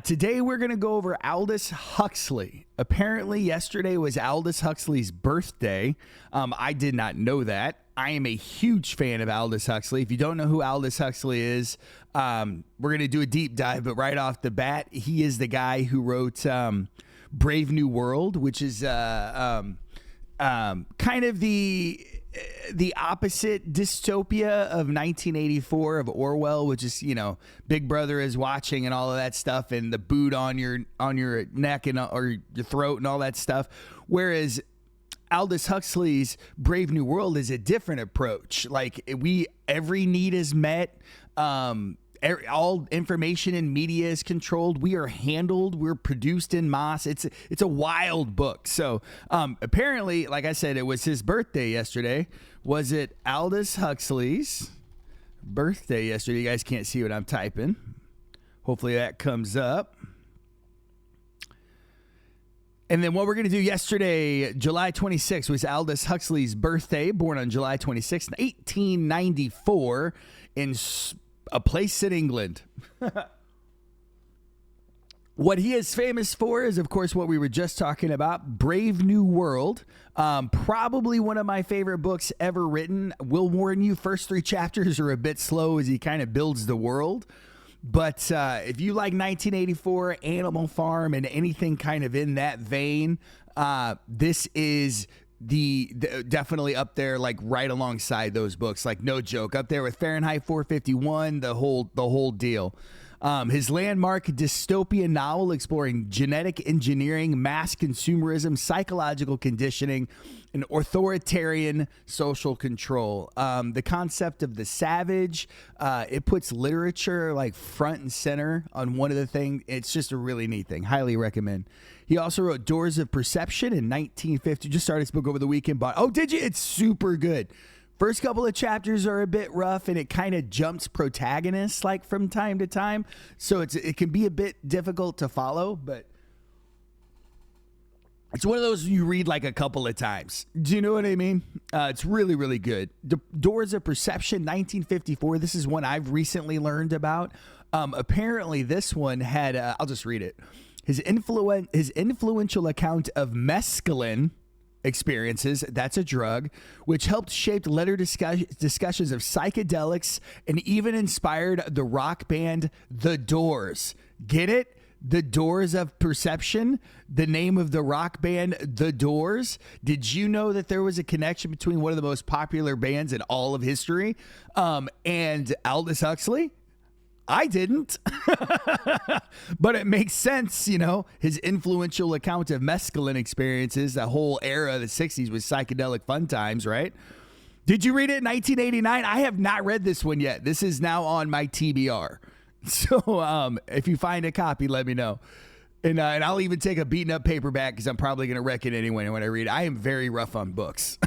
Today we're going to go over Aldous Huxley. Apparently yesterday was Aldous Huxley's birthday. I did not know that. I am a huge fan of Aldous Huxley. If you don't know who Aldous Huxley is, we're going to do a deep dive, but right off the bat, he is the guy who wrote Brave New World, which is kind of the opposite dystopia of 1984 of Orwell, which is, Big Brother is watching and all of that stuff, and the boot on your neck and or your throat and all that stuff. Whereas Aldous Huxley's Brave New World is a different approach. Like every need is met. All information and media is controlled. We are handled. We're produced in mass. It's a wild book. So apparently, like I said, it was his birthday yesterday. Was it Aldous Huxley's birthday yesterday? You guys can't see what I'm typing. Hopefully that comes up. And then what we're going to do yesterday, July 26th, was Aldous Huxley's birthday, born on July 26th, 1894 in a place in England. What he is famous for is, of course, what we were just talking about, Brave New World. Probably one of my favorite books ever written. Will warn you, first 3 chapters are a bit slow as he kind of builds the world. But if you like 1984, Animal Farm, and anything kind of in that vein, this is the definitely up there, like right alongside those books, like no joke, up there with Fahrenheit 451, the whole deal. His landmark dystopian novel exploring genetic engineering, mass consumerism, psychological conditioning, and authoritarian social control. The concept of the savage, it puts literature like front and center on one of the things. It's just a really neat thing. Highly recommend. He also wrote Doors of Perception in 1950. Just started his book over the weekend. Oh, did you? It's super good. First couple of chapters are a bit rough, and it kind of jumps protagonists like from time to time. So it can be a bit difficult to follow, but it's one of those you read like a couple of times. Do you know what I mean? It's really, really good. Doors of Perception, 1954. This is one I've recently learned about. Apparently, this one had, I'll just read it. His influential account of mescaline experiences, that's a drug, which helped shape later discussions of psychedelics and even inspired the rock band The Doors. Get it? The Doors of Perception, the name of the rock band The Doors. Did you know that there was a connection between one of the most popular bands in all of history and Aldous Huxley? I didn't, but it makes sense, his influential account of mescaline experiences, the whole era of the 60s was psychedelic fun times, right? Did you read it in 1989? I have not read this one yet. This is now on my TBR. So if you find a copy, let me know. And I'll even take a beaten up paperback because I'm probably going to wreck it anyway when I read it. I am very rough on books.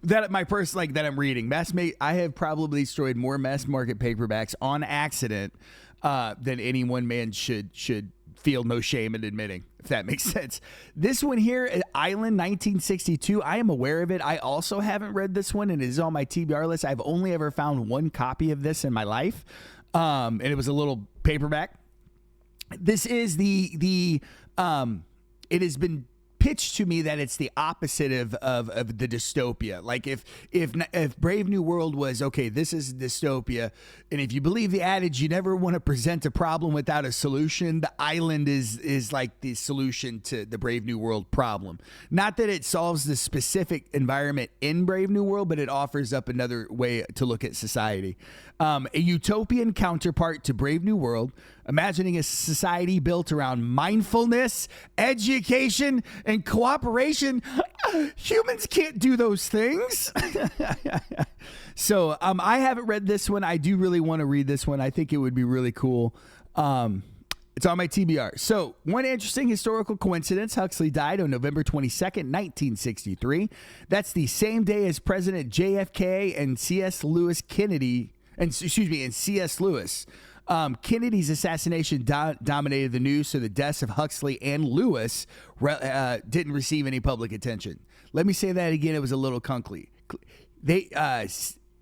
That I'm reading. I have probably destroyed more mass market paperbacks on accident than any one man should feel no shame in admitting, if that makes sense. This one here, Island 1962, I am aware of it. I also haven't read this one, and it is on my TBR list. I've only ever found one copy of this in my life, and it was a little paperback. This is it has been pitched to me that it's the opposite of the dystopia. Like if Brave New World was, okay, this is dystopia, and if you believe the adage, you never want to present a problem without a solution, the island is like the solution to the Brave New World problem. Not that it solves the specific environment in Brave New World, but it offers up another way to look at society. A utopian counterpart to Brave New World, imagining a society built around mindfulness, education, and cooperation. Humans can't do those things. So I haven't read this one. I do really want to read this one. I think it would be really cool. It's on my TBR. So one interesting historical coincidence. Huxley died on November 22nd, 1963. That's the same day as President JFK and C.S. Lewis. Kennedy's assassination dominated the news, so the deaths of Huxley and Lewis didn't receive any public attention. Let me say that again. It was a little clunky.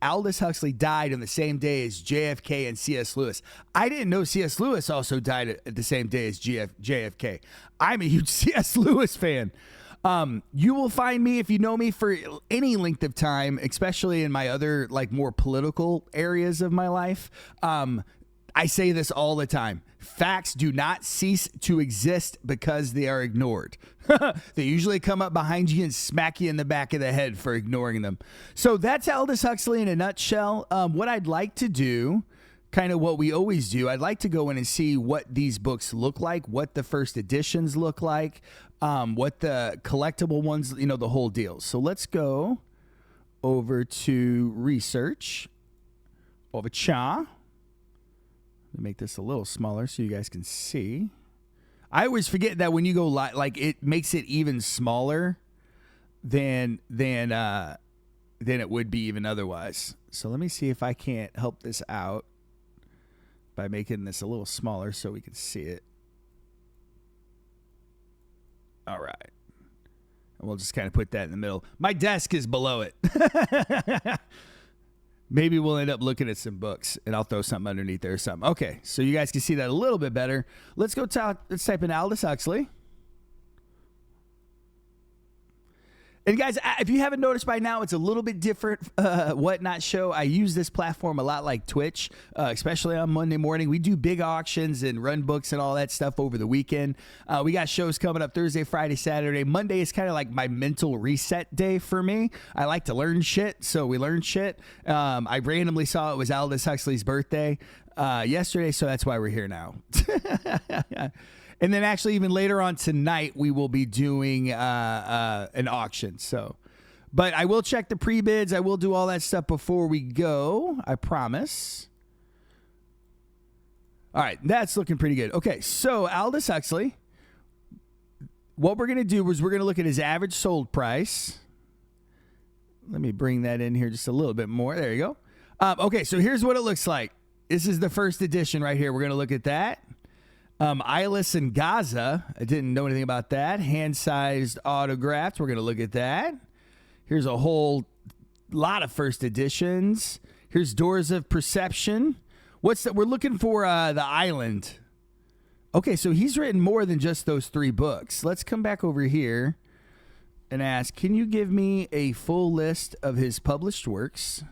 Aldous Huxley died on the same day as JFK and C.S. Lewis. I didn't know C.S. Lewis also died at the same day as JFK. I'm a huge C.S. Lewis fan. You will find me, if you know me for any length of time, especially in my other like more political areas of my life. I say this all the time. Facts do not cease to exist because they are ignored. They usually come up behind you and smack you in the back of the head for ignoring them. So that's Aldous Huxley in a nutshell. What I'd like to do, kind of what we always do, I'd like to go in and see what these books look like, what the first editions look like, what the collectible ones, the whole deal. So let's go over to research over Cha. Let me make this a little smaller so you guys can see. I always forget that when you go like it makes it even smaller than it would be even otherwise. So let me see if I can't help this out by making this a little smaller so we can see it. All right. And we'll just kind of put that in the middle. My desk is below it. Maybe we'll end up looking at some books, and I'll throw something underneath there or something. Okay, so you guys can see that a little bit better. Let's type in Aldous Huxley. And guys, if you haven't noticed by now, it's a little bit different Whatnot show. I use this platform a lot like Twitch, especially on Monday morning. We do big auctions and run books and all that stuff over the weekend. We got shows coming up Thursday, Friday, Saturday. Monday is kind of like my mental reset day for me. I like to learn shit, so we learn shit. I randomly saw it was Aldous Huxley's birthday yesterday, so that's why we're here now. And then actually even later on tonight, we will be doing an auction. But I will check the pre-bids. I will do all that stuff before we go. I promise. All right. That's looking pretty good. Okay. So Aldous Huxley, what we're going to do is we're going to look at his average sold price. Let me bring that in here just a little bit more. There you go. Okay. So here's what it looks like. This is the first edition right here. We're going to look at that. Eyeless and Gaza. I didn't know anything about that. Hand-sized autographs. We're going to look at that. Here's a whole lot of first editions. Here's Doors of Perception. What's that? We're looking for The Island. Okay, so he's written more than just those 3 books. Let's come back over here and ask, can you give me a full list of his published works?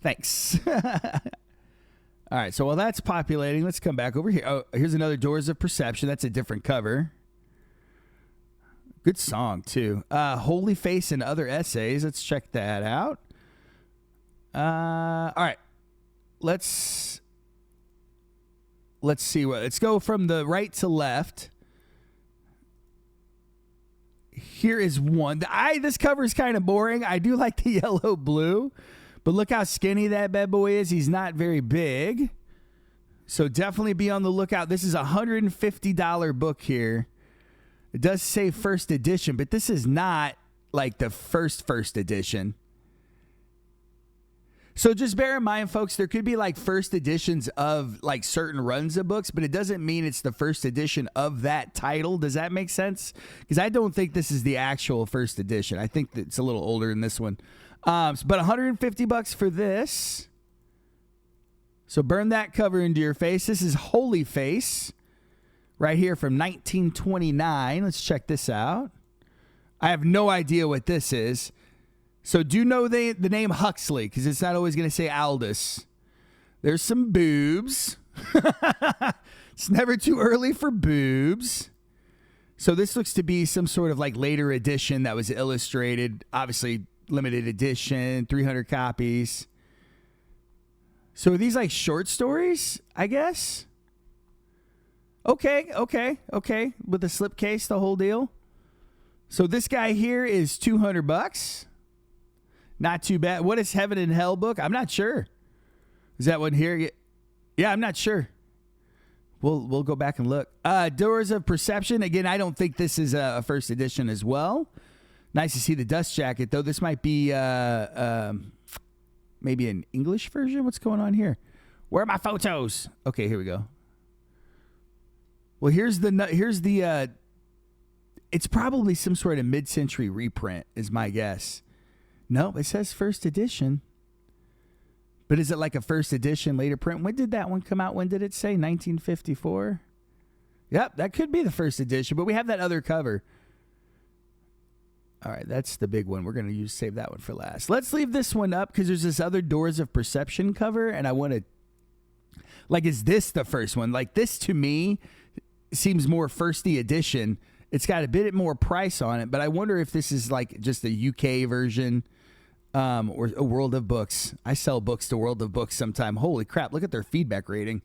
Thanks. All right, so while that's populating, let's come back over here. Oh, here's another Doors of Perception. That's a different cover. Good song, too. Holy Face and Other Essays. Let's check that out. All right. Let's see. Let's go from the right to left. Here is one. This cover is kind of boring. I do like the yellow-blue. But look how skinny that bad boy is. He's not very big. So definitely be on the lookout. This is a $150 book here. It does say first edition, but this is not like the first edition. So just bear in mind, folks, there could be like first editions of like certain runs of books, but it doesn't mean it's the first edition of that title. Does that make sense? Because I don't think this is the actual first edition. I think that it's a little older than this one. But $150 for this. So burn that cover into your face. This is Holy Face right here from 1929. Let's check this out. I have no idea what this is. So do know the name Huxley, because it's not always going to say Aldous. There's some boobs. It's never too early for boobs. So this looks to be some sort of like later edition that was illustrated, obviously limited edition, 300 copies. So are these like short stories, I guess? Okay. With the slipcase, the whole deal. So this guy here is $200. Not too bad. What is Heaven and Hell book? I'm not sure. Is that one here? Yeah, I'm not sure. We'll go back and look. Doors of Perception. Again, I don't think this is a first edition as well. Nice to see the dust jacket, though. This might be maybe an English version. What's going on here? Where are my photos? Okay, here we go. Well, here's the. It's probably some sort of mid-century reprint, is my guess. Nope, it says first edition. But is it like a first edition later print? When did that one come out? When did it say? 1954? Yep, that could be the first edition, but we have that other cover. All right, that's the big one. We're going to save that one for last. Let's leave this one up because there's this other Doors of Perception cover, and I want to, like, is this the first one? Like, this to me seems more firsty edition. It's got a bit more price on it, but I wonder if this is like just a UK version or a World of Books. I sell books to World of Books sometime. Holy crap, look at their feedback rating.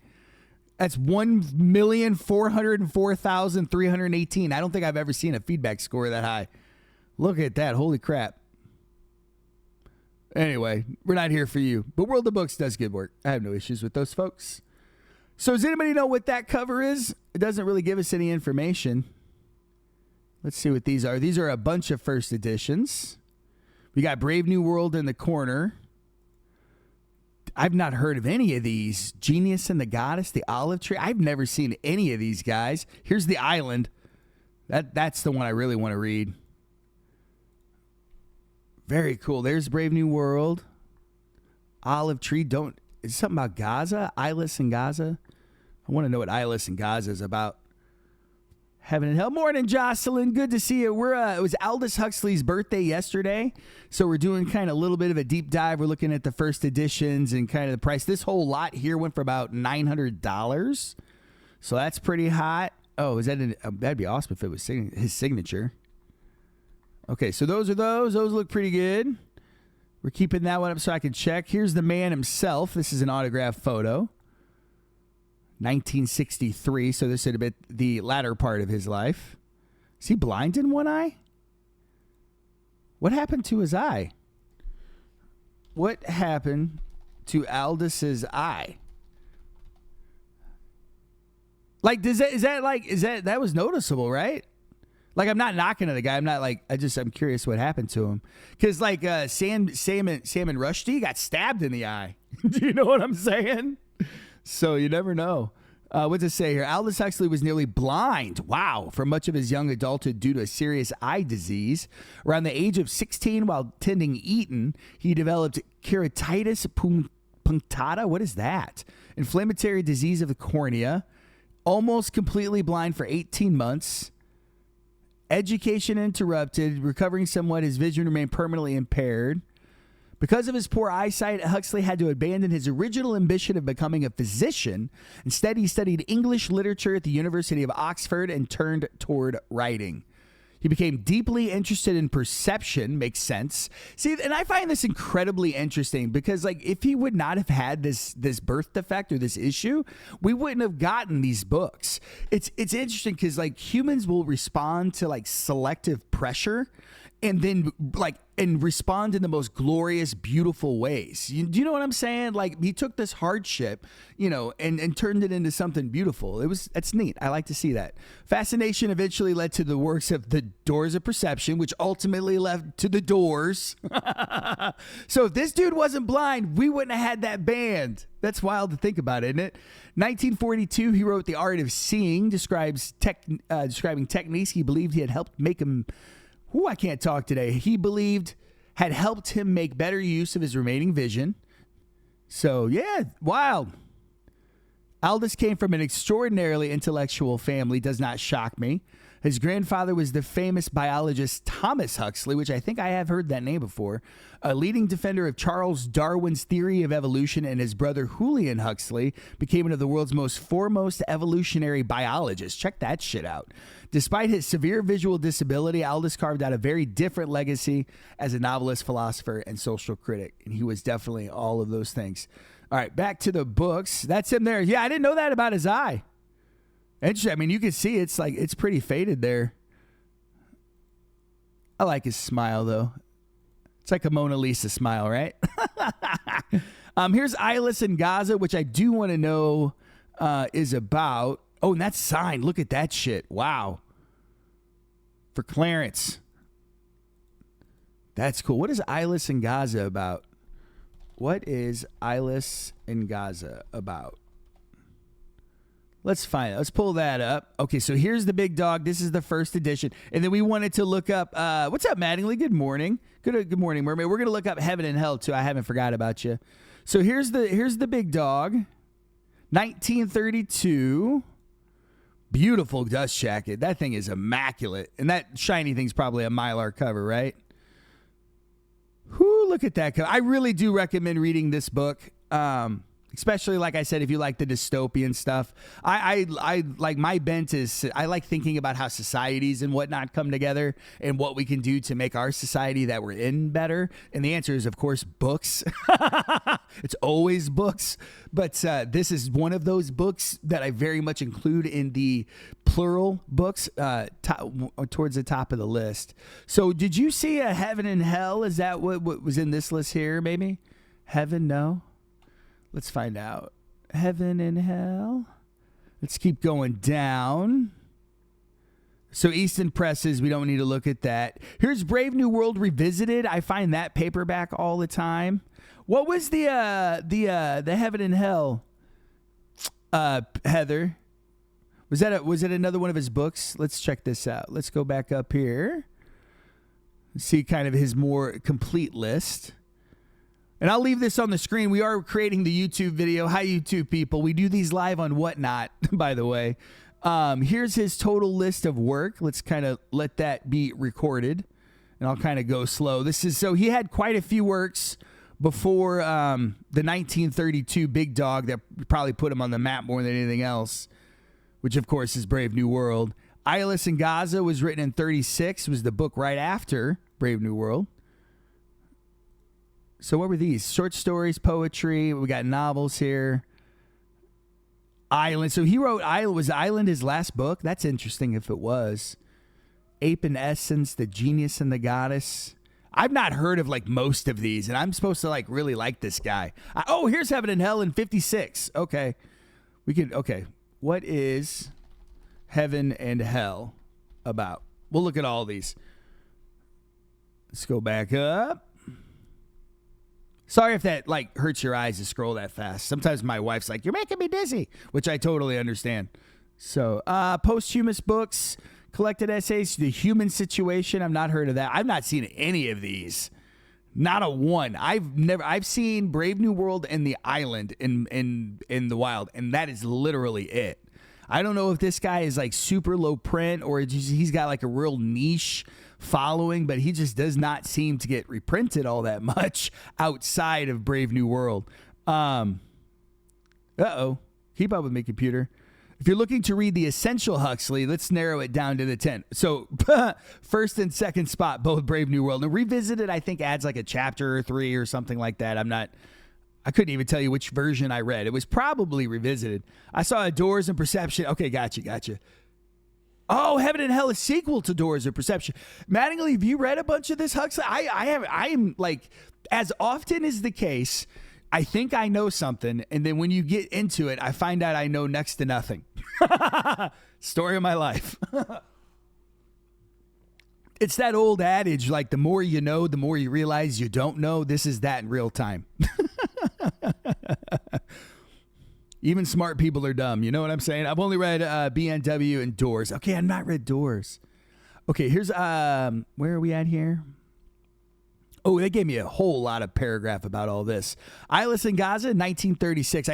That's 1,404,318. I don't think I've ever seen a feedback score that high. Look at that. Holy crap. Anyway, we're not here for you. But World of Books does good work. I have no issues with those folks. So does anybody know what that cover is? It doesn't really give us any information. Let's see what these are. These are a bunch of first editions. We got Brave New World in the corner. I've not heard of any of these. Genius and the Goddess, the Olive Tree. I've never seen any of these guys. Here's The Island. That's the one I really want to read. Very cool. There's Brave New World. Olive Tree. It's something about Gaza? Eyeless and Gaza? I want to know what Eyeless and Gaza is about. Heaven and Hell. Morning, Jocelyn. Good to see you. It was Aldous Huxley's birthday yesterday, so we're doing kind of a little bit of a deep dive. We're looking at the first editions and kind of the price. This whole lot here went for about $900, so that's pretty hot. Oh, that'd be awesome if it was his signature. Okay, so those are those. Those look pretty good. We're keeping that one up so I can check. Here's the man himself. This is an autographed photo. 1963, so this would have been the latter part of his life. Is he blind in one eye? What happened to his eye? What happened to Aldous' eye? Like, that was noticeable, right? Like, I'm not knocking at the guy. I'm not like, I'm curious what happened to him. Because, like, Salman Rushdie got stabbed in the eye. Do you know what I'm saying? So you never know. What's it say here? Aldous Huxley was nearly blind, wow, for much of his young adulthood due to a serious eye disease. Around the age of 16, while attending Eton, he developed keratitis punctata. What is that? Inflammatory disease of the cornea. Almost completely blind for 18 months. Education interrupted. Recovering somewhat, his vision remained permanently impaired. Because of his poor eyesight, Huxley had to abandon his original ambition of becoming a physician. Instead, he studied English literature at the University of Oxford and turned toward writing. He became deeply interested in perception, makes sense. See, and I find this incredibly interesting because, like, if he would not have had this birth defect or this issue, we wouldn't have gotten these books. It's interesting because, like, humans will respond to, like, selective pressure and then, like, and respond in the most glorious, beautiful ways. Do you know what I'm saying? Like, he took this hardship, and turned it into something beautiful. That's neat. I like to see that. Fascination eventually led to the works of the Doors of Perception, which ultimately led to the Doors. So if this dude wasn't blind, we wouldn't have had that band. That's wild to think about, isn't it? 1942, he wrote The Art of Seeing, describing techniques he believed he had helped make him... I can't talk today. He believed had helped him make better use of his remaining vision. So, yeah, wild. Aldous came from an extraordinarily intellectual family, does not shock me. His grandfather was the famous biologist Thomas Huxley, which I think I have heard that name before, a leading defender of Charles Darwin's theory of evolution, and his brother Julian Huxley became one of the world's most foremost evolutionary biologists. Check that shit out. Despite his severe visual disability, Aldous carved out a very different legacy as a novelist, philosopher, and social critic, and he was definitely all of those things. All right, back to the books. That's him there. Yeah, I didn't know that about his eye. Interesting. I mean, you can see it's pretty faded there. I like his smile, though. It's like a Mona Lisa smile, right? Here's Eyeless in Gaza, which I do want to know is about. Oh, and that's signed. Look at that shit. Wow. For Clarence. That's cool. What is Eyeless in Gaza about? What is Eyeless in Gaza about? Let's find it. Let's pull that up. Okay, so here's the big dog. This is the first edition. And then we wanted to look up, what's up, Mattingly? Good morning. Good morning, Mermaid. We're going to look up Heaven and Hell, too. I haven't forgot about you. So here's the big dog. 1932. Beautiful dust jacket. That thing is immaculate. And that shiny thing's probably a Mylar cover, right? Whoo, look at that cover. I really do recommend reading this book. Especially, like I said, if you like the dystopian stuff. I like, my bent is, I like thinking about how societies and whatnot come together and what we can do to make our society that we're in better. And the answer is, of course, books. It's always books. But this is one of those books that I very much include in the plural books towards the top of the list. So did you see a Heaven and Hell? Is that what was in this list here, maybe? Heaven, no? Let's find out. Heaven and Hell. Let's keep going down. So Easton Presses, we don't need to look at that. Here's Brave New World Revisited. I find that paperback all the time. What was the Heaven and Hell, Heather? Was it another one of his books? Let's check this out. Let's go back up here. See kind of his more complete list. And I'll leave this on the screen. We are creating the YouTube video. Hi, YouTube people. We do these live on Whatnot, by the way. Here's his total list of work. Let's kind of let that be recorded. And I'll kind of go slow. So he had quite a few works before the 1932 Big Dog that probably put him on the map more than anything else, which, of course, is Brave New World. Eyeless in Gaza was written in 36. Was the book right after Brave New World. So what were these? Short stories, poetry. We got novels here. Island. So he wrote Island. Was Island his last book? That's interesting if it was. Ape in Essence, The Genius and the Goddess. I've not heard of like most of these, and I'm supposed to like really like this guy. Here's Heaven and Hell in 56. Okay. Okay. What is Heaven and Hell about? We'll look at all these. Let's go back up. Sorry if that like hurts your eyes to scroll that fast. Sometimes my wife's like, "You're making me dizzy," which I totally understand. So, posthumous books, collected essays, The Human Situation. I've not heard of that. I've not seen any of these. Not a one. I've seen Brave New World and The Island in the wild, and that is literally it. I don't know if this guy is like super low print or he's got like a real niche following, but he just does not seem to get reprinted all that much outside of Brave New World. Keep up with me, computer. If you're looking to read the essential Huxley, let's narrow it down to the 10. So first and second spot, both Brave New World. And Revisited, I think, adds like a chapter or 3 or something like that. I couldn't even tell you which version I read. It was probably Revisited. I saw Doors and Perception. Okay, gotcha. Oh, Heaven and Hell is sequel to Doors of Perception. Mattingly, have you read a bunch of this, Huxley? I am like, as often is the case, I think I know something, and then when you get into it, I find out I know next to nothing. Story of my life. It's that old adage, like the more you know, the more you realize you don't know. This is that in real time. Even smart people are dumb. You know what I'm saying? I've only read BNW and Doors. Okay, I've not read Doors. Okay, here's, where are we at here? Oh, they gave me a whole lot of paragraph about all this. Eyeless in Gaza, 1936.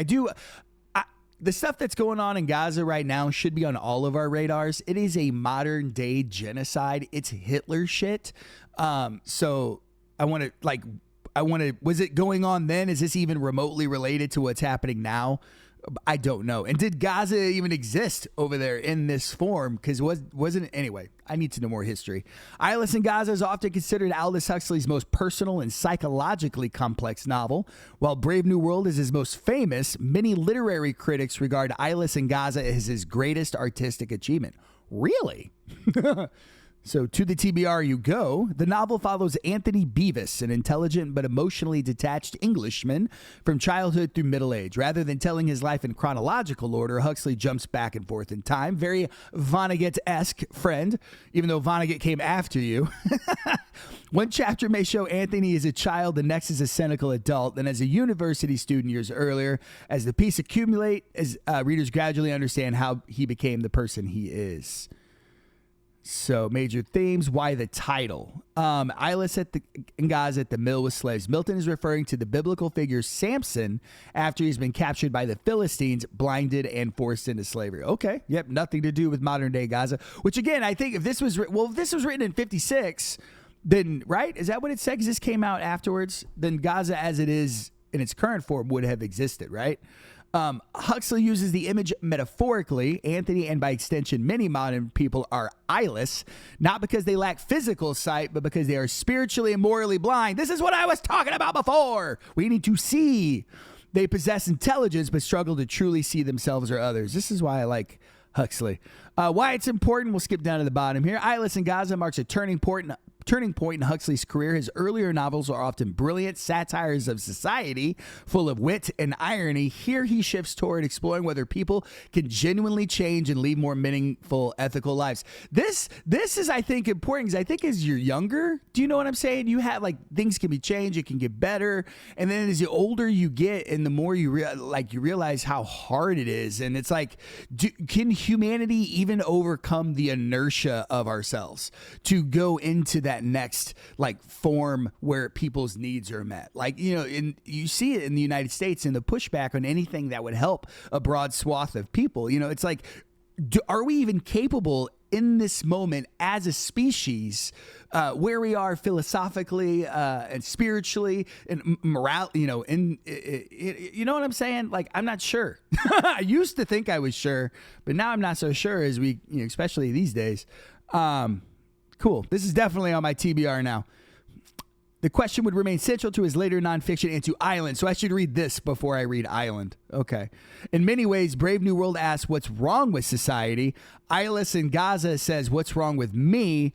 The stuff that's going on in Gaza right now should be on all of our radars. It is a modern day genocide. It's Hitler shit. So was it going on then? Is this even remotely related to what's happening now? I don't know. And did Gaza even exist over there in this form? Because wasn't it? Anyway, I need to know more history. Eyeless in Gaza is often considered Aldous Huxley's most personal and psychologically complex novel. While Brave New World is his most famous, many literary critics regard Eyeless in Gaza as his greatest artistic achievement. Really? So to the TBR you go. The novel follows Anthony Beavis, an intelligent but emotionally detached Englishman from childhood through middle age. Rather than telling his life in chronological order, Huxley jumps back and forth in time. Very Vonnegut-esque, friend, even though Vonnegut came after you. One chapter may show Anthony as a child, the next as a cynical adult, then as a university student years earlier. As the piece accumulate, as readers gradually understand how he became the person he is. So major themes, why the title? Eyeless and Gaza at the mill with slaves. Milton is referring to the biblical figure Samson after he's been captured by the Philistines, blinded, and forced into slavery. Okay, yep, nothing to do with modern day Gaza. Which again, I think if this was written in 56, then right? Is that what it said? Because this came out afterwards. Then Gaza, as it is in its current form, would have existed, right? Huxley uses the image metaphorically. Anthony, and by extension, many modern people, are eyeless, not because they lack physical sight, but because they are spiritually and morally blind. This is what I was talking about before. We need to see. They possess intelligence, but struggle to truly see themselves or others. This is why I like Huxley. Why it's important, we'll skip down to the bottom here. Eyeless in Gaza marks a turning point in Huxley's career. His earlier novels are often brilliant satires of society, full of wit and irony. Here he shifts toward exploring whether people can genuinely change and lead more meaningful, ethical lives. This is, I think, important because I think as you're younger, do you know what I'm saying? You have things can be changed, it can get better, and then as the older you get, and the more you realize how hard it is, and it's like, can humanity even overcome the inertia of ourselves to go into that next form where people's needs are met? You see it in the United States in the pushback on anything that would help a broad swath of people. It's like, are we even capable in this moment as a species, where we are philosophically and spiritually and morale, you know what I'm saying? I'm not sure. I used to think I was sure, but now I'm not so sure as we, especially these days. Cool. This is definitely on my TBR now. The question would remain central to his later nonfiction and to Island. So I should read this before I read Island. Okay. In many ways, Brave New World asks, what's wrong with society? Eyeless in Gaza says, what's wrong with me?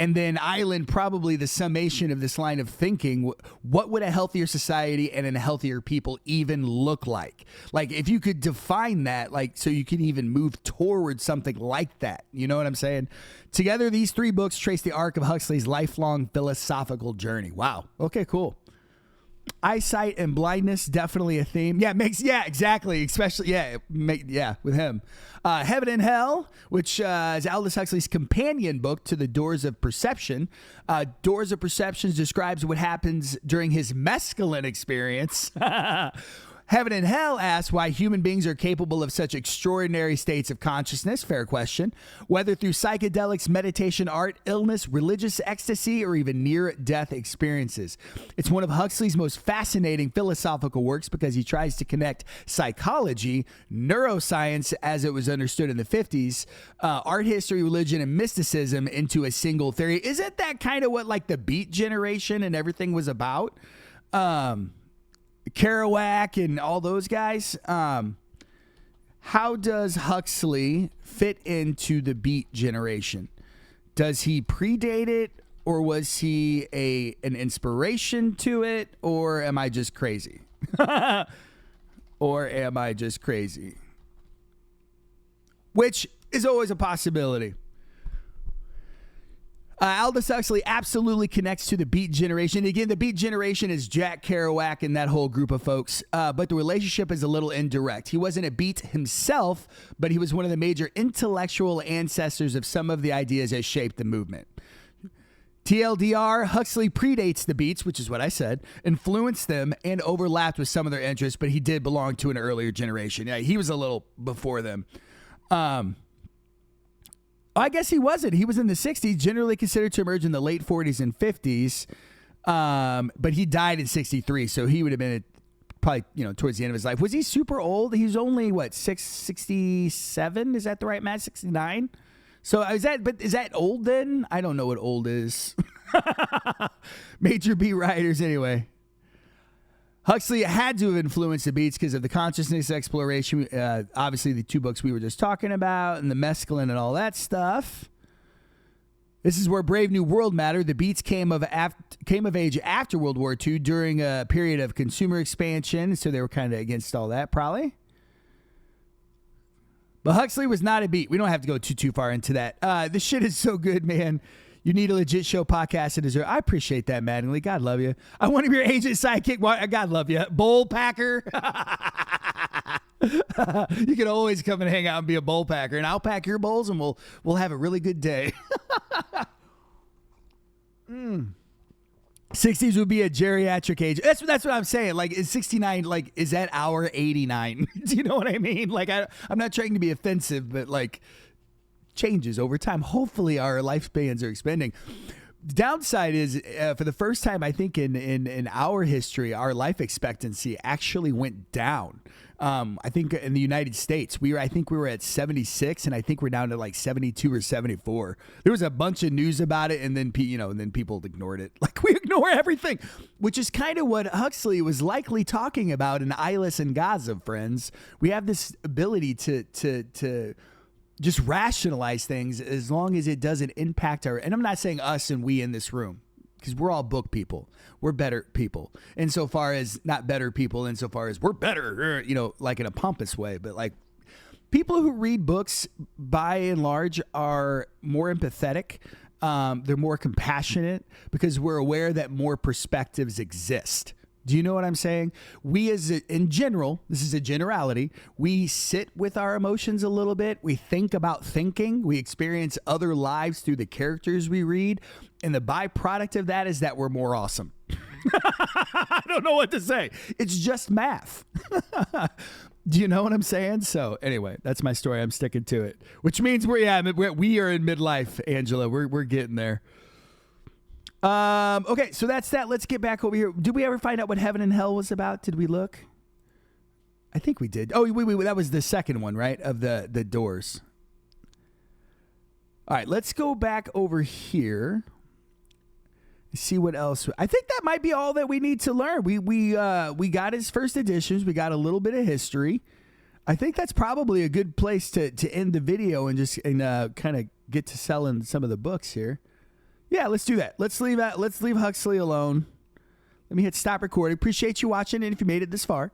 And then Island, probably the summation of this line of thinking. What would a healthier society and a healthier people even look like? If you could define that, so you can even move towards something like that. You know what I'm saying? Together, these three books trace the arc of Huxley's lifelong philosophical journey. Wow. Okay, cool. Eyesight and blindness, definitely a theme. Yeah, exactly. Especially, with him. Heaven and Hell, which is Aldous Huxley's companion book to The Doors of Perception. Doors of Perception describes what happens during his mescaline experience. Heaven and Hell asks why human beings are capable of such extraordinary states of consciousness. Fair question. Whether through psychedelics, meditation, art, illness, religious ecstasy, or even near-death experiences. It's one of Huxley's most fascinating philosophical works because he tries to connect psychology, neuroscience as it was understood in the 50s, art history, religion, and mysticism into a single theory. Isn't that kind of what the Beat Generation and everything was about? Kerouac and all those guys. How does Huxley fit into the Beat Generation? Does he predate it, or was he an inspiration to it, or am I just crazy? Which is always a possibility. Aldous Huxley absolutely connects to the Beat Generation. Again, the Beat Generation is Jack Kerouac and that whole group of folks, but the relationship is a little indirect. He wasn't a Beat himself, but he was one of the major intellectual ancestors of some of the ideas that shaped the movement. TLDR, Huxley predates the Beats, which is what I said, influenced them and overlapped with some of their interests, but he did belong to an earlier generation. Yeah, he was a little before them. I guess he wasn't. He was in the 60s, generally considered to emerge in the late 40s and 50s. But he died in 63, so he would have been probably, towards the end of his life. Was he super old? He was only, 67? Is that the right math? 69? So is that old then? I don't know what old is. Major beat writers anyway. Huxley had to have influenced the Beats because of the consciousness exploration, obviously the two books we were just talking about, and the mescaline and all that stuff. This is where Brave New World mattered. The Beats came of age after World War II during a period of consumer expansion, so they were kind of against all that, probably. But Huxley was not a Beat. We don't have to go too far into that. This shit is so good, man. You need a legit show podcast to deserve. I appreciate that, Mattingly. God love you. I want to be your agent sidekick. God love you. Bowl packer. You can always come and hang out and be a bowl packer, and I'll pack your bowls, and we'll have a really good day. 60s would be a geriatric age. That's what I'm saying. Like, is 69, like, is that our 89? Do you know what I mean? Like, I'm not trying to be offensive, but like, changes over time. Hopefully our lifespans are expanding. The downside is, for the first time, I think in our history, our life expectancy actually went down. I think in the United States, I think we were at 76, and I think we're down to like 72 or 74. There was a bunch of news about it, and then people ignored it. Like, we ignore everything, which is kind of what Huxley was likely talking about in Eyeless and Gaza, friends. We have this ability to just rationalize things as long as it doesn't impact and I'm not saying us and we in this room, because we're all book people. We're better people insofar as not better people insofar as we're better, like in a pompous way. But like, people who read books by and large are more empathetic. They're more compassionate because we're aware that more perspectives exist. Do you know what I'm saying? We in general, this is a generality, we sit with our emotions a little bit. We think about thinking. We experience other lives through the characters we read. And the byproduct of that is that we're more awesome. I don't know what to say. It's just math. Do you know what I'm saying? So anyway, that's my story. I'm sticking to it, which means we are in midlife, Angela. We're getting there. Okay, so that's that. Let's get back over here. Did we ever find out what Heaven and Hell was about? Did we look? I think we did. Oh, we that was the second one, right? Of the doors. All right, let's go back over here. See what else. I think that might be all that we need to learn. We got his first editions. We got a little bit of history. I think that's probably a good place to end the video and just kind of get to selling some of the books here. Yeah, let's do that. Let's leave Huxley alone. Let me hit stop recording. Appreciate you watching, and if you made it this far.